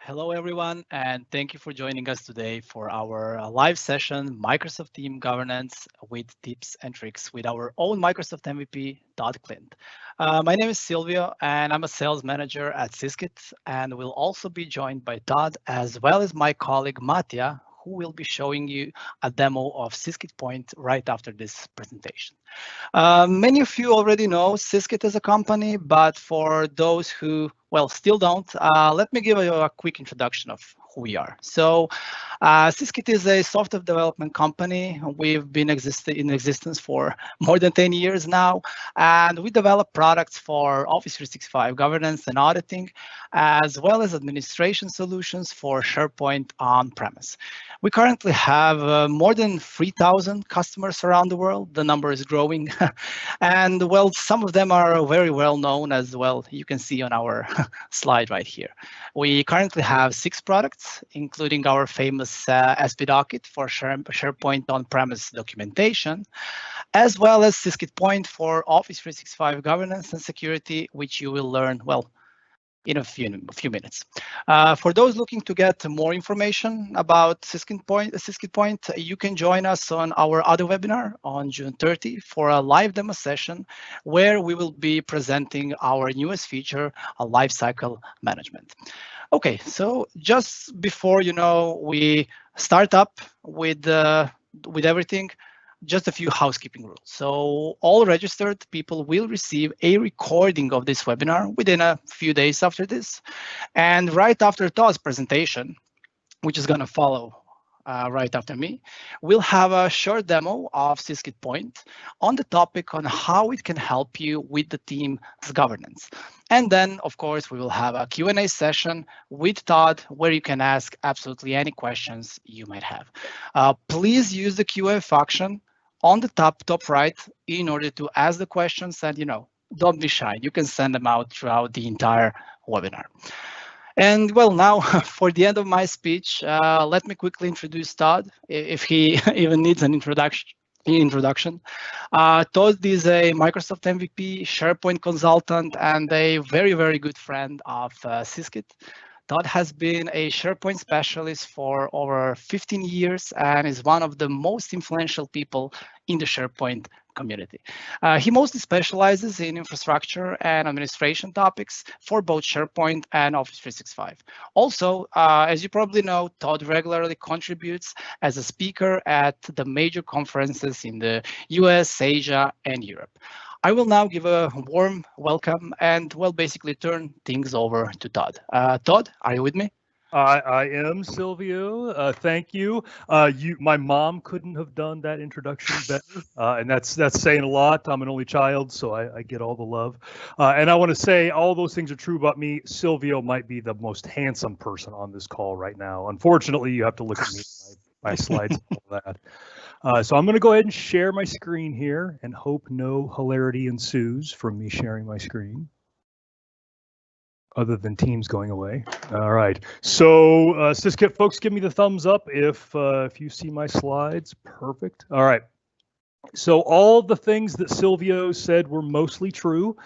Hello, everyone, and thank you for joining us today for our live session, Microsoft Team Governance with Tips and Tricks with our own Microsoft MVP, Todd Klindt. My name is Silvio, and I'm a sales manager at Syskit, and we'll also be joined by Todd, as well as my colleague, Mattia, who will be showing you a demo of Syskit Point right after this presentation. Many of you already know Syskit as a company, but for those who, well, still don't, let me give you a quick introduction of who we are. So, Syskit is a software development company. We've been in existence for more than 10 years now, and we develop products for Office 365 governance and auditing, as well as administration solutions for SharePoint on-premise. We currently have more than 3,000 customers around the world. The number is growing. And well, some of them are very well known as well. You can see on our slide right here. We currently have 6 products, including our famous SP Docket for SharePoint on-premise documentation, as well as Syskit Point for Office 365 governance and security, which you will learn, well, in a few minutes. For those looking to get more information about Syskit Point, you can join us on our other webinar on June 30 for a live demo session where we will be presenting our newest feature, a lifecycle management. Okay, so just before we start up with everything, just a few housekeeping rules. So all registered people will receive a recording of this webinar within a few days after this. And right after Todd's presentation, which is going to follow right after me, we'll have a short demo of Syskit Point on the topic on how it can help you with the team's governance. And then, of course, we will have a Q&A session with Todd where you can ask absolutely any questions you might have. Please use the Q&A function on the top right in order to ask the questions, and don't be shy. You can send them out throughout the entire webinar. And well, now for the end of my speech, let me quickly introduce Todd, if he even needs an introduction. Todd is a Microsoft MVP, SharePoint consultant, and a very, very good friend of Syskit. Todd has been a SharePoint specialist for over 15 years and is one of the most influential people in the SharePoint community. He mostly specializes in infrastructure and administration topics for both SharePoint and Office 365. Also, as you probably know, Todd regularly contributes as a speaker at the major conferences in the US, Asia, and Europe. I will now give a warm welcome and, well, basically turn things over to Todd. Todd, are you with me? I am, Silvio. Thank you. My mom couldn't have done that introduction better, and that's saying a lot. I'm an only child, so I get all the love. And I want to say all those things are true about me. Silvio might be the most handsome person on this call right now. Unfortunately, you have to look at me, my slides, and all that. So I'm going to go ahead and share my screen here and hope no hilarity ensues from me sharing my screen, other than Teams going away. All right. So Syskit folks, give me the thumbs up if you see my slides. Perfect. All right. So all the things that Silvio said were mostly true.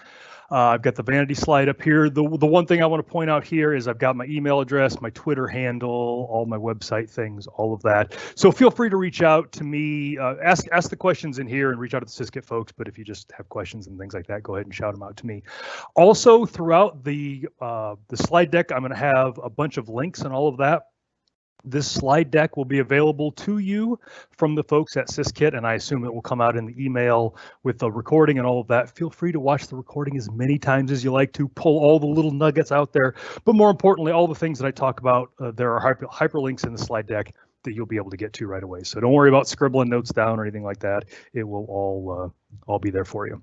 I've got the vanity slide up here. The one thing I want to point out here is I've got my email address, my Twitter handle, all my website things, all of that. So feel free to reach out to me, ask the questions in here and reach out to the Syskit folks. But if you just have questions and things like that, go ahead and shout them out to me. Also, throughout the slide deck, I'm going to have a bunch of links and all of that. This slide deck will be available to you from the folks at Syskit, and I assume it will come out in the email with the recording and all of that. Feel free to watch the recording as many times as you like to, pull all the little nuggets out there. But more importantly, all the things that I talk about, there are hyperlinks in the slide deck that you'll be able to get to right away. So don't worry about scribbling notes down or anything like that. It will all be there for you.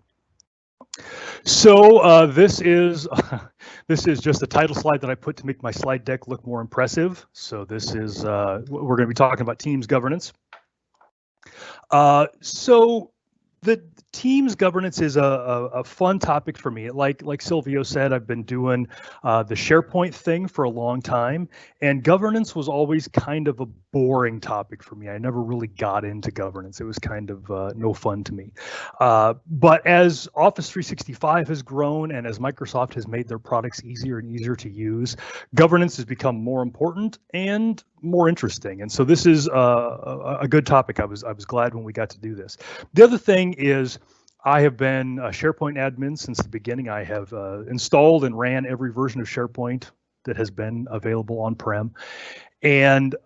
So this is just a title slide that I put to make my slide deck look more impressive. So this is we're going to be talking about Teams governance. So the Teams governance is a fun topic for me. Like Silvio said, I've been doing the SharePoint thing for a long time, and governance was always kind of a boring topic for me. I never really got into governance. It was kind of no fun to me. But as Office 365 has grown and as Microsoft has made their products easier and easier to use, governance has become more important and more interesting. And so this is a good topic. I was glad when we got to do this. The other thing is I have been a SharePoint admin since the beginning. I have installed and ran every version of SharePoint that has been available on-prem. And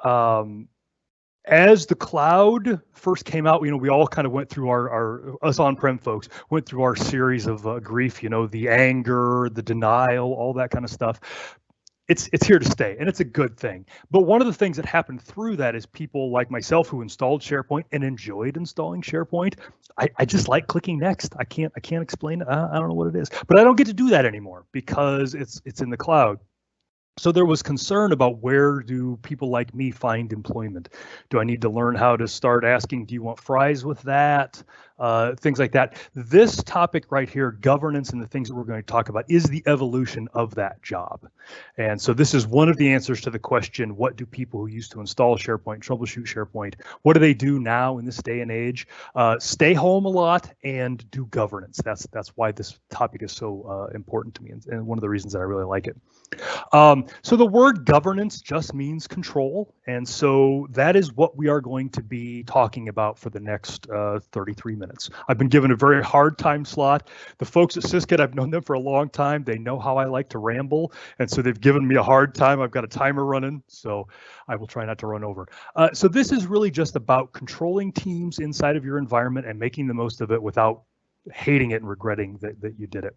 as the cloud first came out, we all kind of went through us on-prem folks went through our series of grief, the anger, the denial, all that kind of stuff. It's here to stay, and it's a good thing. But one of the things that happened through that is people like myself who installed SharePoint and enjoyed installing SharePoint. I just like clicking next. I can't explain it. I don't know what it is, but I don't get to do that anymore because it's in the cloud. So there was concern about where do people like me find employment? Do I need to learn how to start asking, do you want fries with that? Things like that. This topic right here, governance and the things that we're going to talk about, is the evolution of that job. And so this is one of the answers to the question, what do people who used to install SharePoint, troubleshoot SharePoint, what do they do now in this day and age? Stay home a lot and do governance. That's why this topic is so important to me, and one of the reasons that I really like it. So the word governance just means control, and so that is what we are going to be talking about for the next 33 minutes. I've been given a very hard time slot. The folks at Syskit, I've known them for a long time. They know how I like to ramble, and so they've given me a hard time. I've got a timer running, so I will try not to run over. So this is really just about controlling teams inside of your environment and making the most of it without hating it and regretting that you did it.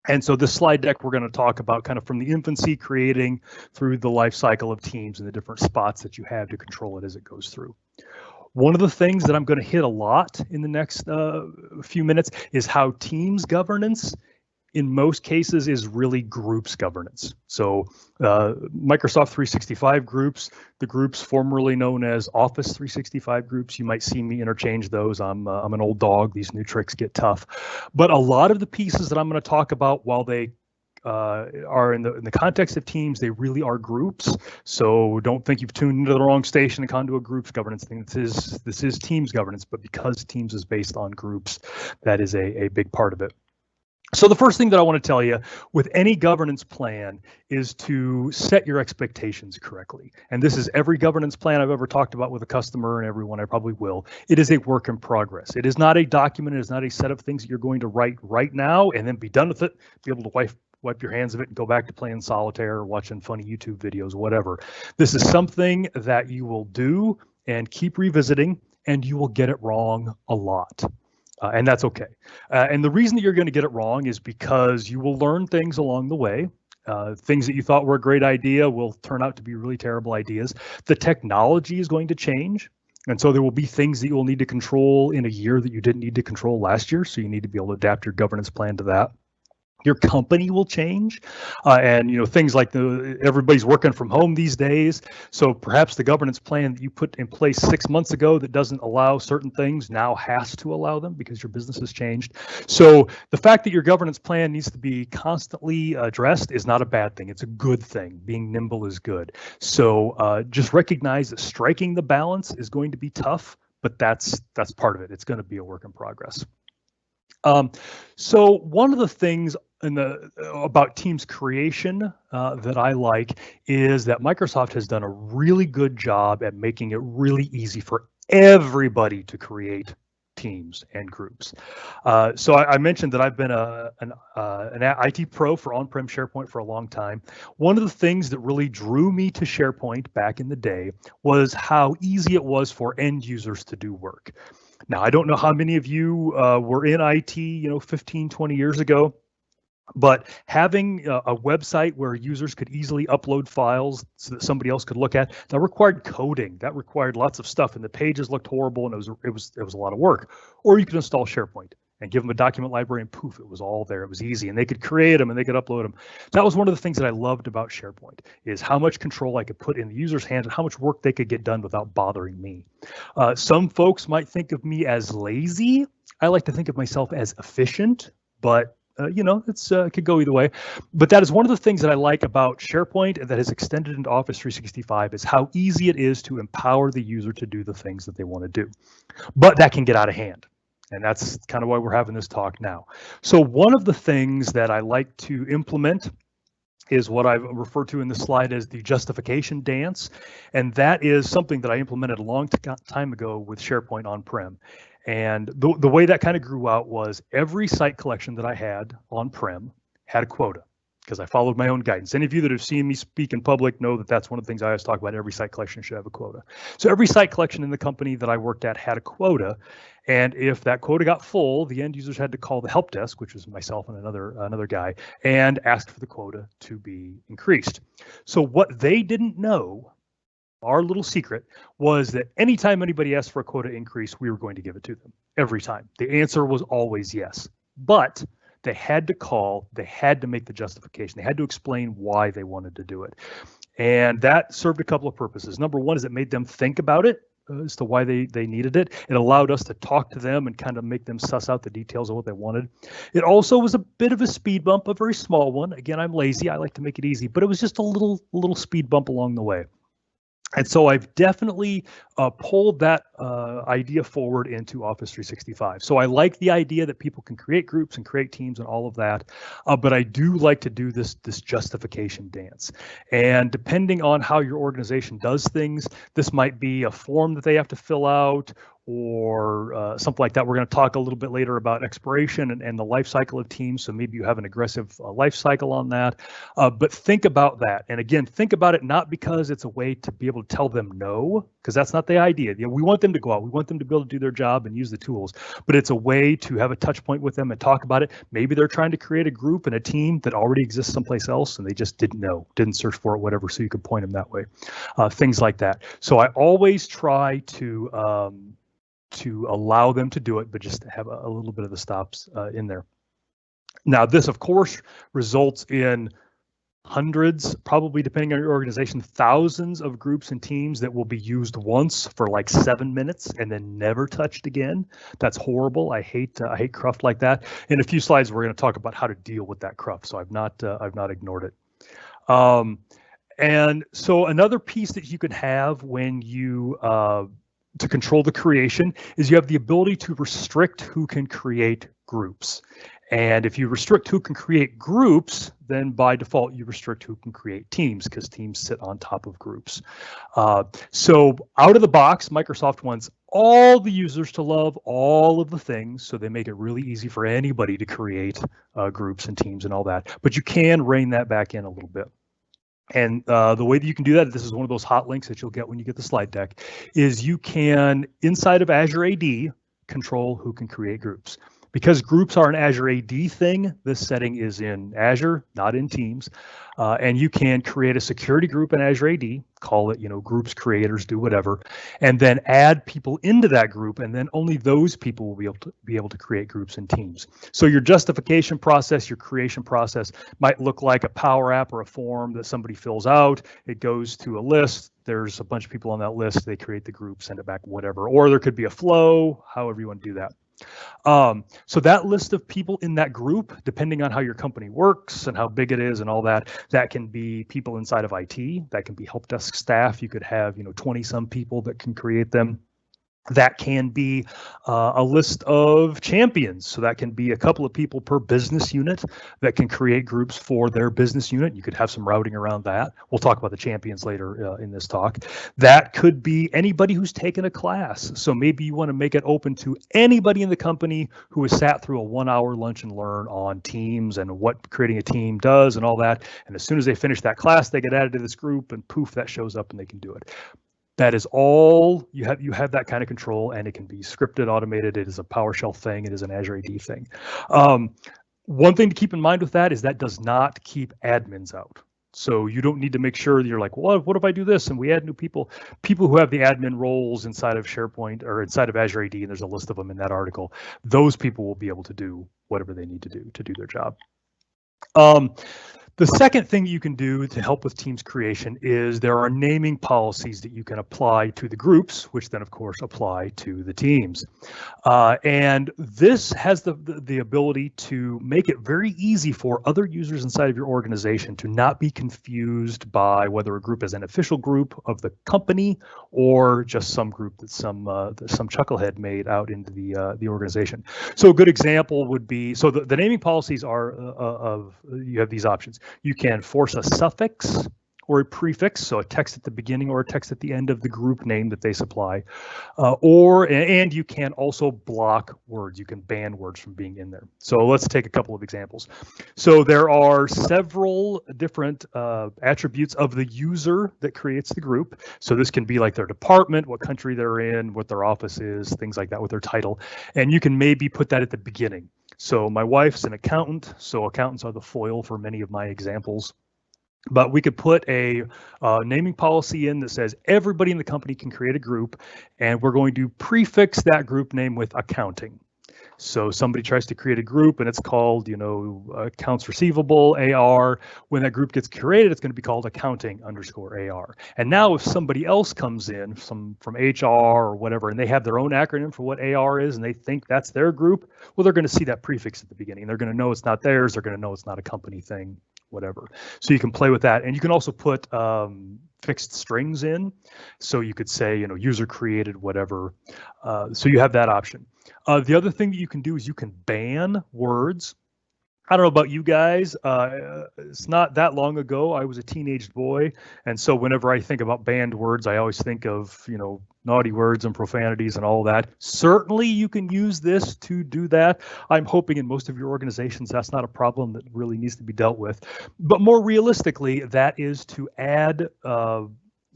And so this slide deck, we're going to talk about kind of from the infancy, creating through the life cycle of teams and the different spots that you have to control it as it goes through. One of the things that I'm going to hit a lot in the next few minutes is how teams governance in most cases is really groups governance. So Microsoft 365 groups, the groups formerly known as Office 365 groups, you might see me interchange those. I'm an old dog. These new tricks get tough. But a lot of the pieces that I'm going to talk about, while they are in the context of teams, they really are groups. So don't think you've tuned into the wrong station and gone to a groups governance thing. This is teams governance, but because teams is based on groups, that is a big part of it. So the first thing that I want to tell you with any governance plan is to set your expectations correctly. And this is every governance plan I've ever talked about with a customer, and everyone I probably will. It is a work in progress. It is not a document. It is not a set of things that you're going to write right now and then be done with it, be able to wipe your hands of it and go back to playing solitaire or watching funny YouTube videos, whatever. This is something that you will do and keep revisiting, and you will get it wrong a lot. And that's okay. And the reason that you're going to get it wrong is because you will learn things along the way. Things that you thought were a great idea will turn out to be really terrible ideas. The technology is going to change. And so there will be things that you will need to control in a year that you didn't need to control last year. So you need to be able to adapt your governance plan to that. Your company will change, and things like everybody's working from home these days. So perhaps the governance plan that you put in place 6 months ago that doesn't allow certain things now has to allow them because your business has changed. So the fact that your governance plan needs to be constantly addressed is not a bad thing. It's a good thing. Being nimble is good. So just recognize that striking the balance is going to be tough, but that's part of it. It's going to be a work in progress. So one of the things about Teams creation that I like is that Microsoft has done a really good job at making it really easy for everybody to create teams and groups. So I mentioned that I've been an IT pro for on-prem SharePoint for a long time. One of the things that really drew me to SharePoint back in the day was how easy it was for end users to do work. Now, I don't know how many of you were in IT, 15, 20 years ago, but having a website where users could easily upload files so that somebody else could look at, that required coding. That required lots of stuff, and the pages looked horrible, and it was a lot of work. Or you could install SharePoint. and give them a document library, and poof, it was all there. It was easy, and they could create them and they could upload them. That was one of the things that I loved about SharePoint, is how much control I could put in the user's hands and how much work they could get done without bothering me. Some folks might think of me as lazy. I like to think of myself as efficient, but it could go either way. But that is one of the things that I like about SharePoint and that has extended into Office 365 is how easy it is to empower the user to do the things that they want to do. But that can get out of hand. And that's kind of why we're having this talk now. So one of the things that I like to implement is what I've referred to in this slide as the justification dance. And that is something that I implemented a long time ago with SharePoint on-prem. And the way that kind of grew out was every site collection that I had on-prem had a quota, because I followed my own guidance. Any of you that have seen me speak in public know that that's one of the things I always talk about. Every site collection should have a quota. So every site collection in the company that I worked at had a quota. And if that quota got full, the end users had to call the help desk, which was myself and another guy, and ask for the quota to be increased. So what they didn't know, our little secret, was that anytime anybody asked for a quota increase, we were going to give it to them every time. The answer was always yes, but they had to call, they had to make the justification, they had to explain why they wanted to do it. And that served a couple of purposes. Number one is it made them think about it as to why they needed it. It allowed us to talk to them and kind of make them suss out the details of what they wanted. It also was a bit of a speed bump, a very small one. Again, I'm lazy, I like to make it easy, but it was just a little speed bump along the way. And so I've definitely pulled that idea forward into Office 365. So I like the idea that people can create groups and create teams and all of that, but I do like to do this justification dance. And depending on how your organization does things, this might be a form that they have to fill out, or something like that. We're going to talk a little bit later about expiration and the life cycle of teams. So maybe you have an aggressive life cycle on that. But think about that. And again, think about it not because it's a way to be able to tell them no, because that's not the idea. We want them to go out. We want them to be able to do their job and use the tools. But it's a way to have a touch point with them and talk about it. Maybe they're trying to create a group and a team that already exists someplace else and they just didn't know, didn't search for it, whatever. So you could point them that way. Things like that. So I always try to allow them to do it, but just to have a little bit of the stops in there. Now, this, of course, results in hundreds, probably depending on your organization, thousands of groups and teams that will be used once for like 7 minutes and then never touched again. That's horrible. I hate cruft like that. In a few slides, we're going to talk about how to deal with that cruft. So I've not ignored it. And so another piece that you can have when you to control the creation is you have the ability to restrict who can create groups. And if you restrict who can create groups, then by default you restrict who can create teams, because teams sit on top of groups. So out of the box, Microsoft wants all the users to love all of the things, so they make it really easy for anybody to create groups and teams and all that. But you can rein that back in a little bit. And the way that you can do that, this is one of those hot links that you'll get when you get the slide deck, is you can, inside of Azure AD, control who can create groups. Because groups are an Azure AD thing, this setting is in Azure, not in Teams. And you can create a security group in Azure AD, call it, groups, creators, do whatever, and then add people into that group, and then only those people will be able to create groups and teams. So your justification process, your creation process might look like a Power App or a form that somebody fills out. It goes to a list. There's a bunch of people on that list. They create the group, send it back, whatever. Or there could be a flow, however you want to do that. So that list of people in that group, depending on how your company works and how big it is and all that, that can be people inside of IT, that can be help desk staff. You could have, 20 some people that can create them. That can be a list of champions. So that can be a couple of people per business unit that can create groups for their business unit. You could have some routing around that. We'll talk about the champions later in this talk. That could be anybody who's taken a class. So maybe you want to make it open to anybody in the company who has sat through a 1-hour lunch and learn on teams and what creating a team does and all that. And as soon as they finish that class, they get added to this group and poof, that shows up and they can do it. That is all you have. You have that kind of control, and it can be scripted, automated. It is a PowerShell thing. It is an Azure AD thing. One thing to keep in mind with that is that does not keep admins out. So you don't need to make sure that you're like, well, what if I do this and we add new people? People who have the admin roles inside of SharePoint or inside of Azure AD, and there's a list of them in that article, those people will be able to do whatever they need to do their job. The second thing you can do to help with Teams creation is there are naming policies that you can apply to the groups, which then of course apply to the teams. And this has the ability to make it very easy for other users inside of your organization to not be confused by whether a group is an official group of the company or just some group that some chucklehead made out into the organization. So a good example would be, so the naming policies are you have these options. You can force a suffix or a prefix, so a text at the beginning or a text at the end of the group name that they supply, and you can also block words. You can ban words from being in there. So let's take a couple of examples. So there are several different attributes of the user that creates the group. So this can be like their department, what country they're in, what their office is, things like that, with their title, and you can maybe put that at the beginning. So my wife's an accountant, so accountants are the foil for many of my examples. But we could put a naming policy in that says everybody in the company can create a group, and we're going to prefix that group name with accounting. So somebody tries to create a group and it's called, accounts receivable, AR. When that group gets created, it's going to be called accounting_AR. And now if somebody else comes in from HR or whatever, and they have their own acronym for what AR is, and they think that's their group, well, they're going to see that prefix at the beginning. They're going to know it's not theirs. They're going to know it's not a company thing, whatever. So you can play with that. And you can also put fixed strings in. So you could say, user created, whatever. So you have that option. The other thing that you can do is you can ban words. I don't know about you guys. It's not that long ago. I was a teenage boy. And so whenever I think about banned words, I always think of, naughty words and profanities and all that. Certainly you can use this to do that. I'm hoping in most of your organizations, that's not a problem that really needs to be dealt with. But more realistically, that is to add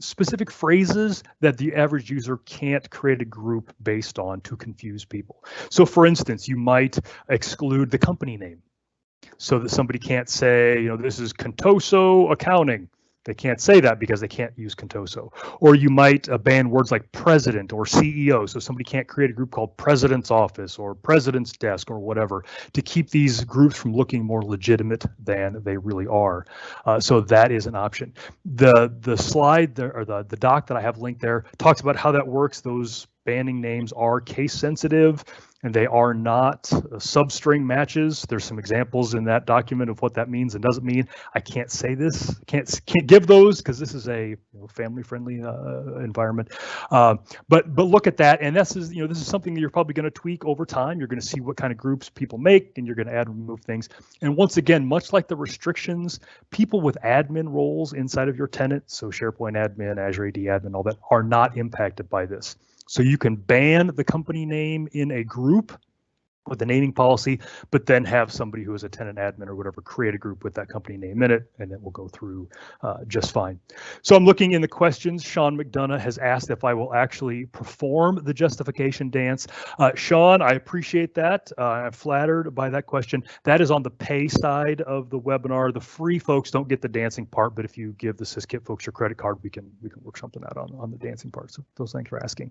specific phrases that the average user can't create a group based on to confuse people. So for instance, you might exclude the company name so that somebody can't say, this is Contoso Accounting. They can't say that because they can't use Contoso. Or you might ban words like president or CEO, so somebody can't create a group called President's Office or President's Desk or whatever, to keep these groups from looking more legitimate than they really are. So that is an option. The slide there, or the doc that I have linked there, talks about how that works. Those banning names are case sensitive, and they are not substring matches. There's some examples in that document of what that means and doesn't mean. I can't say this, can't give those because this is a family-friendly environment. But look at that, and this is something that you're probably going to tweak over time. You're going to see what kind of groups people make, and you're going to add and remove things. And once again, much like the restrictions, people with admin roles inside of your tenant, so SharePoint admin, Azure AD admin, all that, are not impacted by this. So you can ban the company name in a group with the naming policy, but then have somebody who is a tenant admin or whatever create a group with that company name in it, and it will go through just fine. So I'm looking in the questions. Sean McDonough has asked if I will actually perform the justification dance. Sean, I appreciate that. I'm flattered by that question. That is on the pay side of the webinar. The free folks don't get the dancing part, but if you give the Syskit folks your credit card, we can work something out on the dancing part. So those thanks for asking.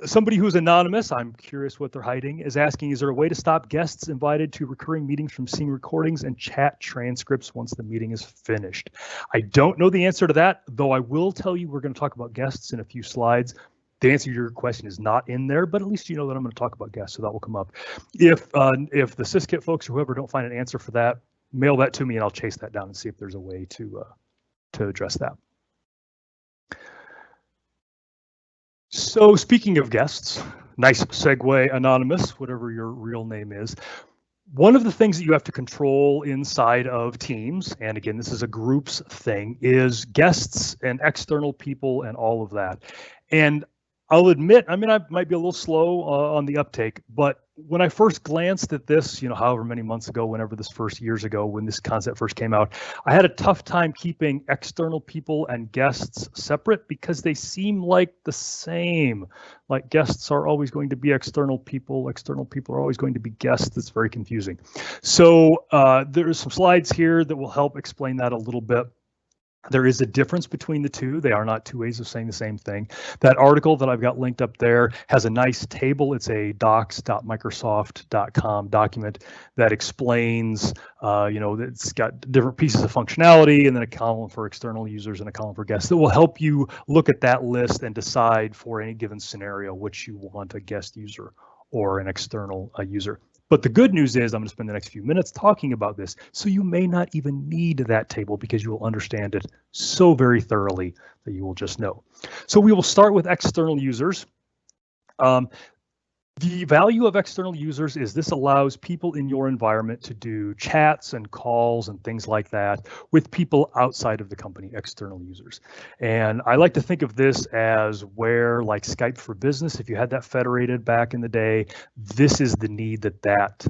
Somebody who's anonymous, I'm curious what they're hiding, is asking, is there a way to stop guests invited to recurring meetings from seeing recordings and chat transcripts once the meeting is finished? I don't know the answer to that, though I will tell you we're going to talk about guests in a few slides. The answer to your question is not in there, but at least you know that I'm going to talk about guests, so that will come up. If the Syskit folks or whoever don't find an answer for that, mail that to me and I'll chase that down and see if there's a way to address that. So speaking of guests, nice segue, anonymous, whatever your real name is. One of the things that you have to control inside of Teams, and again, this is a groups thing, is guests and external people and all of that. And I'll admit, I mean, I might be a little slow on the uptake, but when I first glanced at this, however many months ago, whenever this years ago, when this concept first came out, I had a tough time keeping external people and guests separate because they seem like the same. Like guests are always going to be external people are always going to be guests. It's very confusing. So there's some slides here that will help explain that a little bit. There is a difference between the two. They are not two ways of saying the same thing. That article that I've got linked up there has a nice table. It's a docs.microsoft.com document that explains, it's got different pieces of functionality and then a column for external users and a column for guests that will help you look at that list and decide for any given scenario which you want, a guest user or an external user. But the good news is I'm going to spend the next few minutes talking about this, so you may not even need that table because you will understand it so very thoroughly that you will just know. So we will start with external users. The value of external users is this allows people in your environment to do chats and calls and things like that with people outside of the company, external users. And I like to think of this as where, like Skype for Business, if you had that federated back in the day, this is the need that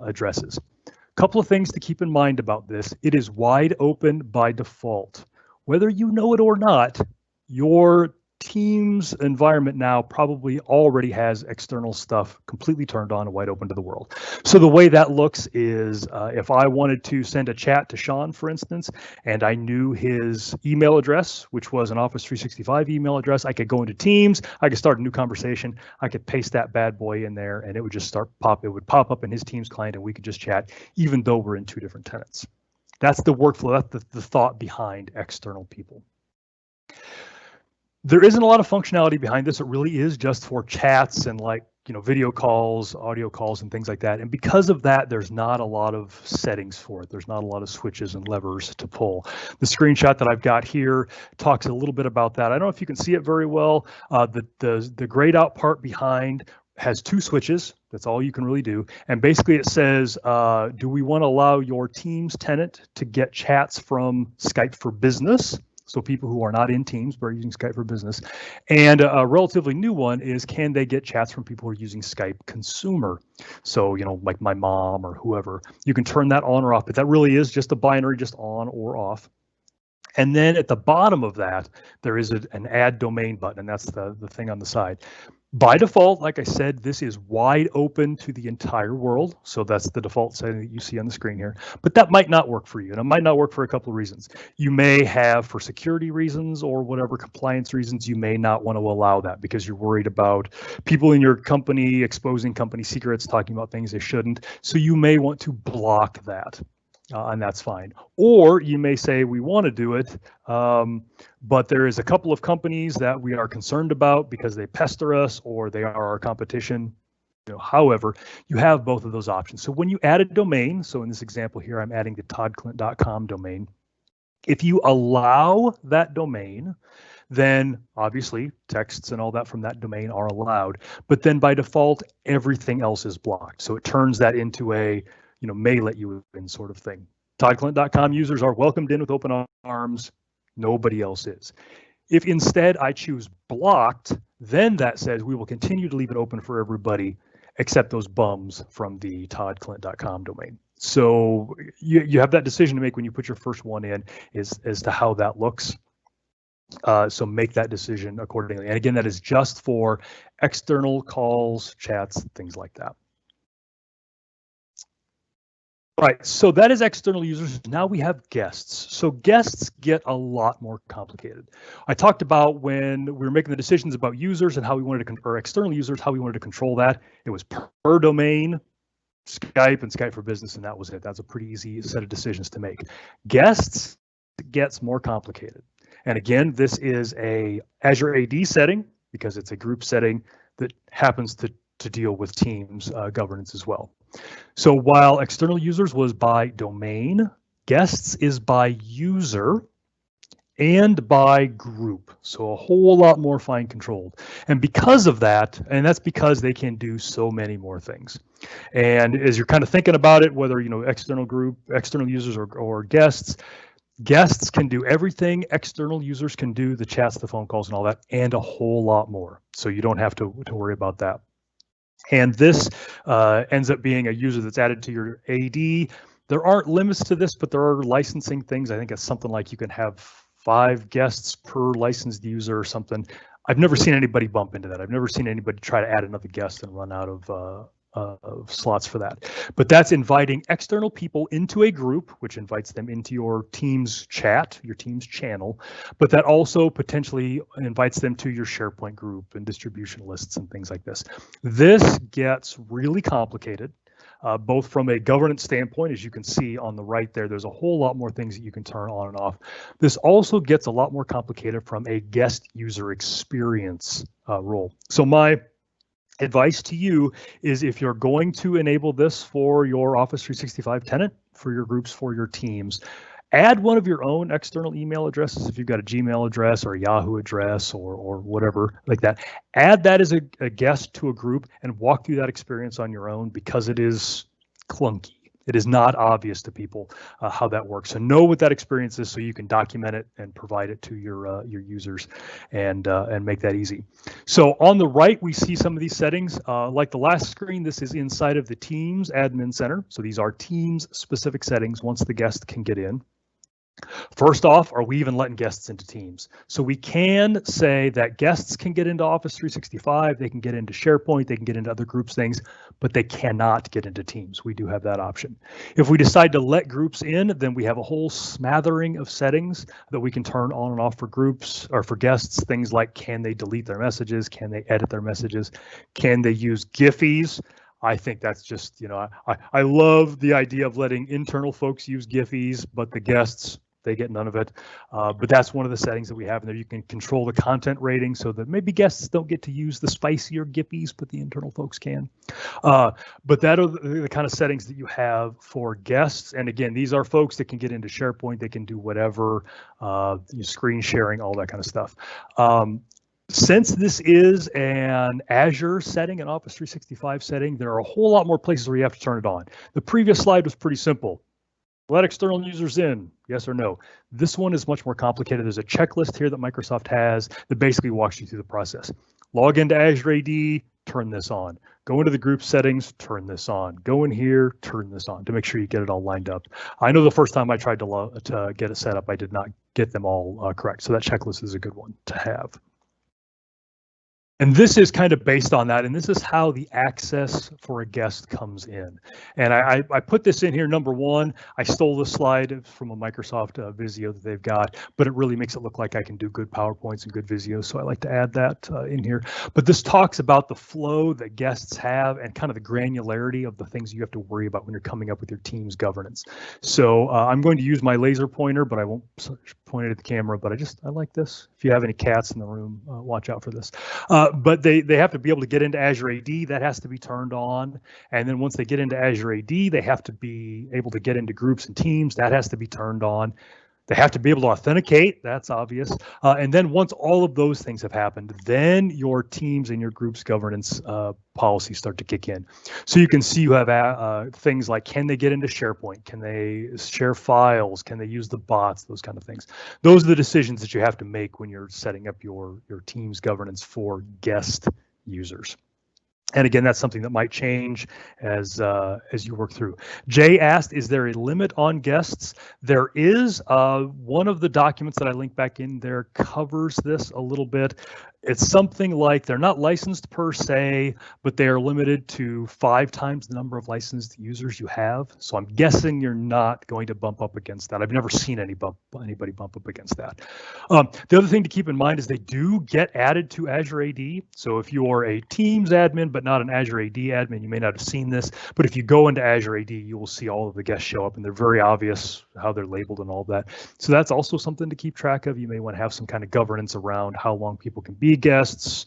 addresses. Couple of things to keep in mind about this. It is wide open by default. Whether you know it or not, your Teams environment now probably already has external stuff completely turned on and wide open to the world. So the way that looks is if I wanted to send a chat to Sean, for instance, and I knew his email address, which was an Office 365 email address, I could go into Teams, I could start a new conversation, I could paste that bad boy in there and it would just it would pop up in his Teams client and we could just chat even though we're in two different tenants. That's the workflow, that's the thought behind external people. There isn't a lot of functionality behind this. It really is just for chats and video calls, audio calls, and things like that. And because of that, there's not a lot of settings for it. There's not a lot of switches and levers to pull. The screenshot that I've got here talks a little bit about that. I don't know if you can see it very well. The grayed out part behind has two switches. That's all you can really do. And basically it says, do we want to allow your Teams tenant to get chats from Skype for Business? So people who are not in Teams but are using Skype for Business. And a relatively new one is, can they get chats from people who are using Skype Consumer? So, like my mom or whoever. You can turn that on or off, but that really is just a binary, just on or off. And then at the bottom of that, there is an add domain button, and that's the thing on the side. By default, like I said, this is wide open to the entire world. So that's the default setting that you see on the screen here. But that might not work for you, and it might not work for a couple of reasons. You may have, for security reasons or whatever compliance reasons, you may not want to allow that because you're worried about people in your company exposing company secrets, talking about things they shouldn't. So you may want to block that. And that's fine. Or you may say we want to do it, but there is a couple of companies that we are concerned about because they pester us or they are our competition. However, you have both of those options. So when you add a domain, so in this example here, I'm adding the toddklindt.com domain. If you allow that domain, then obviously texts and all that from that domain are allowed. But then by default, everything else is blocked. So it turns that into a may let you in sort of thing. toddklindt.com users are welcomed in with open arms. Nobody else is. If instead I choose blocked, then that says we will continue to leave it open for everybody except those bums from the toddklindt.com domain. So you have that decision to make when you put your first one in as to how that looks. So make that decision accordingly. And again, that is just for external calls, chats, things like that. Right, so that is external users. Now we have guests. So guests get a lot more complicated. I talked about when we were making the decisions about users and how we wanted to, or external users, how we wanted to control that. It was per domain, Skype and Skype for Business, and that was it. That's a pretty easy set of decisions to make. Guests gets more complicated. And again, this is a Azure AD setting because it's a group setting that happens to deal with Teams governance as well. So while external users was by domain, guests is by user and by group. So a whole lot more fine controlled. And because of that, and that's because they can do so many more things. And as you're kind of thinking about it, whether external group, external users or guests, Guests can do everything external users can do, the chats, the phone calls, and all that, and a whole lot more. So you don't have to worry about that. And this ends up being a user that's added to your AD. There aren't limits to this, but there are licensing things. I think it's something like you can have 5 guests per licensed user or something. I've never seen anybody bump into that. I've never seen anybody try to add another guest and run out of slots for that. But that's inviting external people into a group, which invites them into your team's chat, your team's channel, but that also potentially invites them to your SharePoint group and distribution lists and things like this. This gets really complicated. Both from a governance standpoint, as you can see on the right there, there's a whole lot more things that you can turn on and off. This also gets a lot more complicated from a guest user experience role. So my advice to you is, if you're going to enable this for your Office 365 tenant, for your groups, for your teams, add one of your own external email addresses. If you've got a Gmail address or a Yahoo address or whatever like that, add that as a guest to a group and walk through that experience on your own, because it is clunky. It is not obvious to people how that works. So know what that experience is so you can document it and provide it to your users and make that easy. So on the right, we see some of these settings. Like the last screen, this is inside of the Teams Admin Center. So these are Teams specific settings once the guest can get in. First off, are we even letting guests into Teams? So we can say that guests can get into Office 365, they can get into SharePoint, they can get into other groups things, but they cannot get into Teams. We do have that option. If we decide to let groups in, then we have a whole smattering of settings that we can turn on and off for groups or for guests. Things like, can they delete their messages? Can they edit their messages? Can they use Giphies? I think that's just, I love the idea of letting internal folks use Giphies, but the guests, they get none of it. But that's one of the settings that we have in there. You can control the content rating so that maybe guests don't get to use the spicier Giphies, but the internal folks can. But that are the kind of settings that you have for guests. And again, these are folks that can get into SharePoint. They can do whatever, screen sharing, all that kind of stuff. Since this is an Azure setting, an Office 365 setting, there are a whole lot more places where you have to turn it on. The previous slide was pretty simple. Let external users in, yes or no. This one is much more complicated. There's a checklist here that Microsoft has that basically walks you through the process. Log into Azure AD, turn this on. Go into the group settings, turn this on. Go in here, turn this on to make sure you get it all lined up. I know the first time I tried to get it set up, I did not get them all correct. So that checklist is a good one to have. And this is kind of based on that, and this is how the access for a guest comes in. And I put this in here, number one. I stole this slide from a Microsoft Visio that they've got, but it really makes it look like I can do good PowerPoints and good Visios, so I like to add that in here. But this talks about the flow that guests have and kind of the granularity of the things you have to worry about when you're coming up with your team's governance. So I'm going to use my laser pointer, but I won't point it at the camera, but I like this. If you have any cats in the room, watch out for this. But they have to be able to get into Azure AD. That has to be turned on. And then once they get into Azure AD, they have to be able to get into groups and teams. That has to be turned on. They have to be able to authenticate. That's obvious. And then once all of those things have happened, then your teams and your groups governance policies start to kick in. So you can see you have things like, can they get into SharePoint? Can they share files? Can they use the bots? Those kind of things. Those are the decisions that you have to make when you're setting up your team's governance for guest users. And again, that's something that might change as you work through. Jay asked, is there a limit on guests? There is. One of the documents that I linked back in there covers this a little bit. It's something like they're not licensed per se, but they are limited to 5 times the number of licensed users you have. So I'm guessing you're not going to bump up against that. I've never seen anybody bump up against that. The other thing to keep in mind is they do get added to Azure AD. So if you are a Teams admin, but not an Azure AD admin, you may not have seen this, but if you go into Azure AD, you will see all of the guests show up, and they're very obvious how they're labeled and all that. So that's also something to keep track of. You may want to have some kind of governance around how long people can be guests,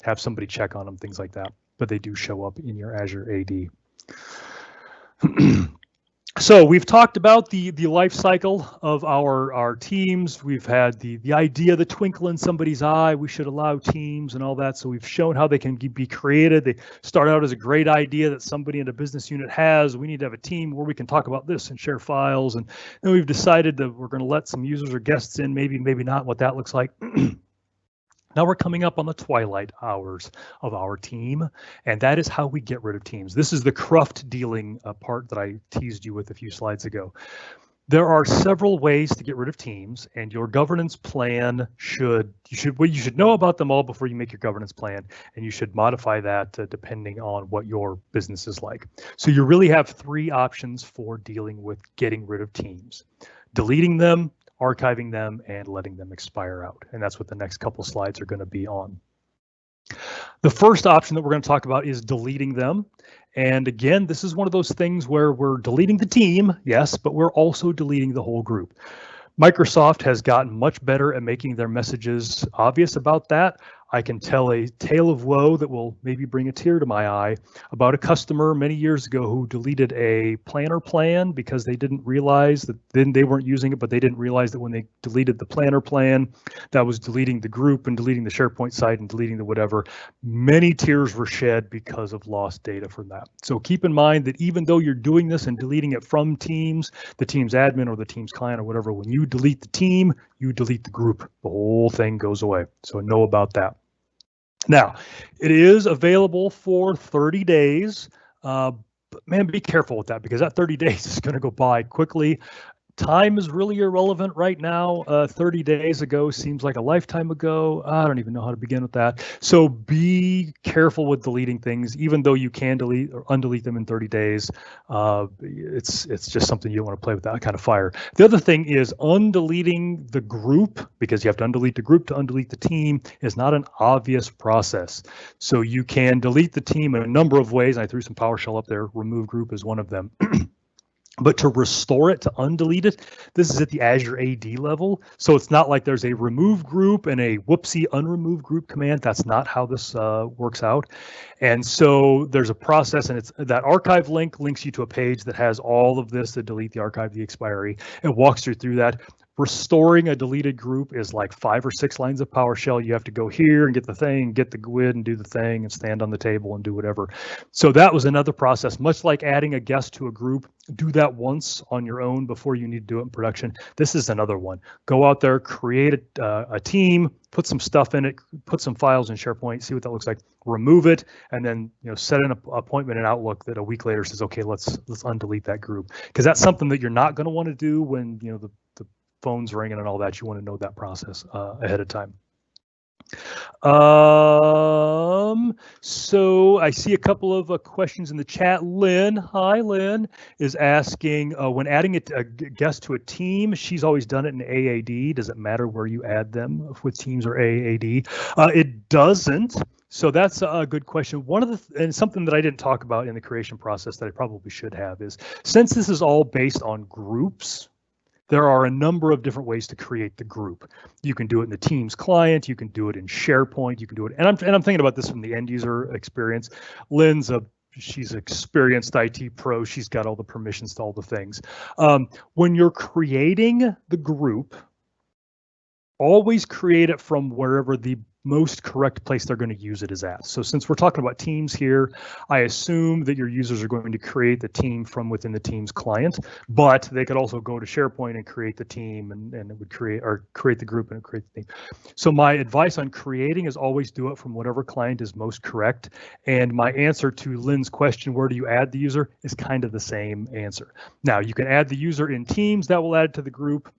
have somebody check on them, things like that. But they do show up in your Azure AD. So we've talked about the life cycle of our teams. We've had the idea, the twinkle in somebody's eye. We should allow teams and all that. So we've shown how they can be created. They start out as a great idea that somebody in a business unit has. We need to have a team where we can talk about this and share files. And then we've decided that we're going to let some users or guests in, maybe not, what that looks like. Now we're coming up on the twilight hours of our team, and that is how we get rid of teams. This is the cruft dealing part that I teased you with a few slides ago. There are several ways to get rid of teams, and your governance plan you should know about them all before you make your governance plan, and you should modify that depending on what your business is like. So you really have three options for dealing with getting rid of teams: deleting them, archiving them, and letting them expire out. And that's what the next couple slides are going to be on. The first option that we're going to talk about is deleting them. And again, this is one of those things where we're deleting the team, yes, but we're also deleting the whole group. Microsoft has gotten much better at making their messages obvious about that. I can tell a tale of woe that will maybe bring a tear to my eye about a customer many years ago who deleted a planner plan because they didn't realize that then they weren't using it, but they didn't realize that when they deleted the planner plan, that was deleting the group and deleting the SharePoint site and deleting the whatever. Many tears were shed because of lost data from that. So keep in mind that even though you're doing this and deleting it from Teams, the Teams admin or the Teams client or whatever, when you delete the team, you delete the group. The whole thing goes away. So know about that. Now, it is available for 30 days, but man, be careful with that because that 30 days is going to go by quickly. Time is really irrelevant right now. 30 days ago seems like a lifetime ago. I don't even know how to begin with that. So be careful with deleting things, even though you can delete or undelete them in 30 days. It's just something you don't want to play with that kind of fire. The other thing is undeleting the group, because you have to undelete the group to undelete the team, is not an obvious process. So you can delete the team in a number of ways. I threw some PowerShell up there. Remove group is one of them. But to restore it, to undelete it, this is at the Azure AD level. So it's not like there's a remove group and a whoopsie unremove group command. That's not how this works out. And so there's a process, and it's that archive link links you to a page that has all of this, the delete, the archive, the expiry. It walks you through that. Restoring a deleted group is like 5 or 6 lines of PowerShell. You have to go here and get the thing, get the GUID and do the thing and stand on the table and do whatever. So that was another process, much like adding a guest to a group. Do that once on your own before you need to do it in production. This is another one. Go out there, create a team, put some stuff in it, put some files in SharePoint, see what that looks like, remove it, and then set an appointment in Outlook that a week later says, okay, let's undelete that group, because that's something that you're not going to want to do when the phone's ringing and all that. You want to know that process ahead of time. So I see a couple of questions in the chat. Lynn, hi Lynn, is asking when adding a guest to a team, she's always done it in AAD. Does it matter where you add them with Teams or AAD? It doesn't. So that's a good question. One of and something that I didn't talk about in the creation process that I probably should have is, since this is all based on groups, there are a number of different ways to create the group. You can do it in the Teams client, you can do it in SharePoint, you can do it, and I'm thinking about this from the end user experience. Lynn's she's an experienced IT pro, she's got all the permissions to all the things. When you're creating the group, always create it from wherever the most correct place they're going to use it is at. So since we're talking about Teams here, I assume that your users are going to create the team from within the Teams client, but they could also go to SharePoint and create the team, and it would create the group and create the team. So my advice on creating is always do it from whatever client is most correct. And my answer to Lynn's question, where do you add the user, is kind of the same answer. Now you can add the user in Teams, that will add it to the group.